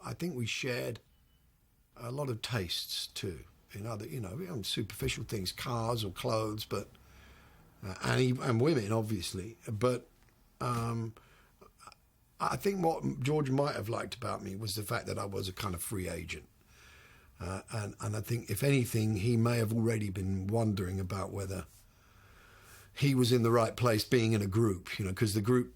I think we shared a lot of tastes too, in other, superficial things, cars or clothes, but and women, obviously. But I think what George might have liked about me was the fact that I was a kind of free agent. And I think, if anything, he may have already been wondering about whether he was in the right place being in a group, because the group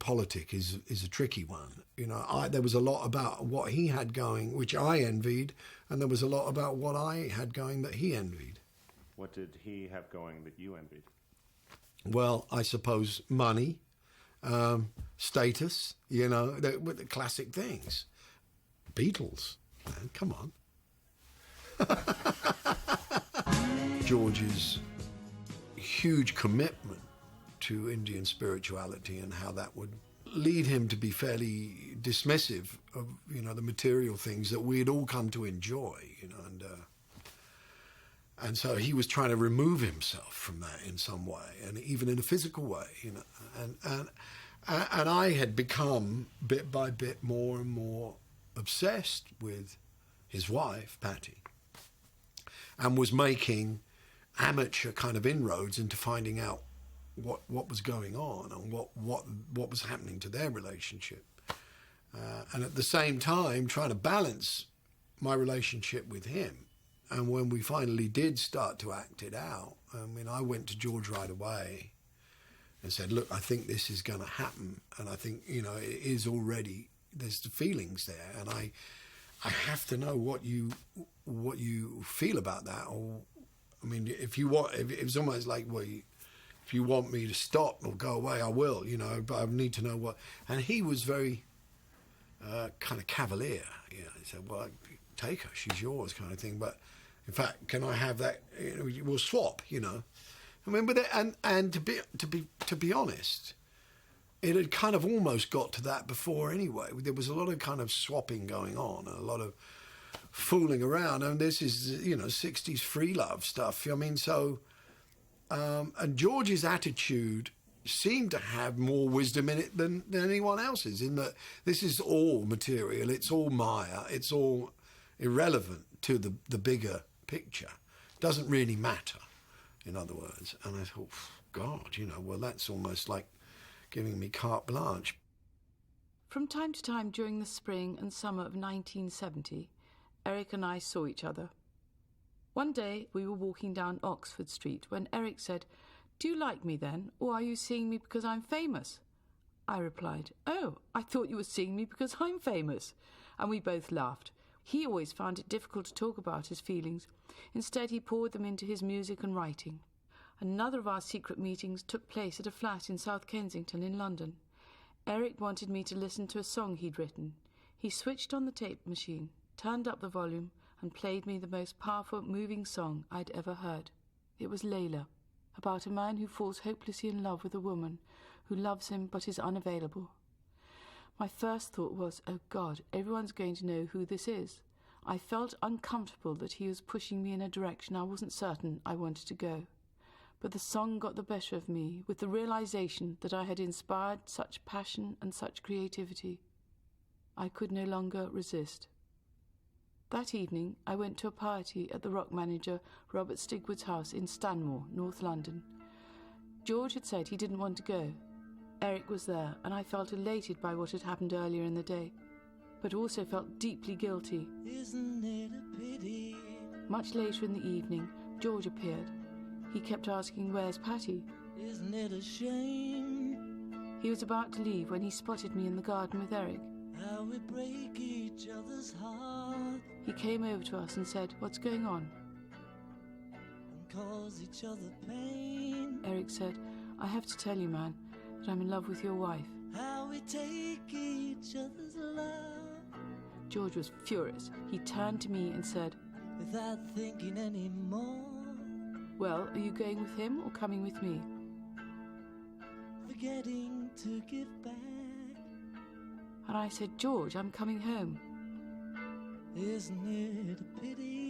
politic is a tricky one. There was a lot about what he had going, which I envied, and there was a lot about what I had going that he envied. What did he have going that you envied? Well, I suppose money, status, the classic things. Beatles, man, come on. George's huge commitment to Indian spirituality and how that would lead him to be fairly dismissive of, the material things that we had all come to enjoy, and so he was trying to remove himself from that in some way, and even in a physical way, and I had become bit by bit more and more obsessed with his wife, Pattie, and was making amateur kind of inroads into finding out what was going on and what was happening to their relationship, and at the same time trying to balance my relationship with him. And when we finally did start to act it out, I went to George right away and said, look, I think this is going to happen, and I think it is already, there's the feelings there, and I have to know what you feel about that. Or if you want, if it's almost like, well, if you want me to stop or go away, I will, but I need to know what. And he was very kind of cavalier. He said, well, take her, she's yours, kind of thing. But in fact, can I have that? We'll swap, and to be honest, it had kind of almost got to that before anyway. There was a lot of kind of swapping going on and a lot of fooling around. And this is, 60s free love stuff. And George's attitude seemed to have more wisdom in it than anyone else's, in that this is all material, it's all Maya, it's all irrelevant to the bigger picture. It doesn't really matter, in other words. And I thought, God, well, that's almost like giving me carte blanche. From time to time during the spring and summer of 1970, Eric and I saw each other. One day we were walking down Oxford Street when Eric said, "Do you like me then, or are you seeing me because I'm famous?" I replied, "Oh, I thought you were seeing me because I'm famous." And we both laughed. He always found it difficult to talk about his feelings. Instead, he poured them into his music and writing. Another of our secret meetings took place at a flat in South Kensington in London. Eric wanted me to listen to a song he'd written. He switched on the tape machine, turned up the volume, and played me the most powerful, moving song I'd ever heard. It was Layla, about a man who falls hopelessly in love with a woman who loves him but is unavailable. My first thought was, oh God, everyone's going to know who this is. I felt uncomfortable that he was pushing me in a direction I wasn't certain I wanted to go. But the song got the better of me with the realization that I had inspired such passion and such creativity. I could no longer resist. That evening, I went to a party at the rock manager Robert Stigwood's house in Stanmore, North London. George had said he didn't want to go. Eric was there, and I felt elated by what had happened earlier in the day, but also felt deeply guilty. Isn't it a pity? Much later in the evening, George appeared. He kept asking, "Where's Pattie?" Isn't it a shame? He was about to leave when he spotted me in the garden with Eric. How we break each other's heart. He came over to us and said, "What's going on?" And cause each other pain. Eric said, "I have to tell you, man, that I'm in love with your wife." How we take each other's love. George was furious. He turned to me and said, Without thinking anymore. "Well, are you going with him or coming with me?" Forgetting to give back. And I said, "George, I'm coming home." Isn't it a pity?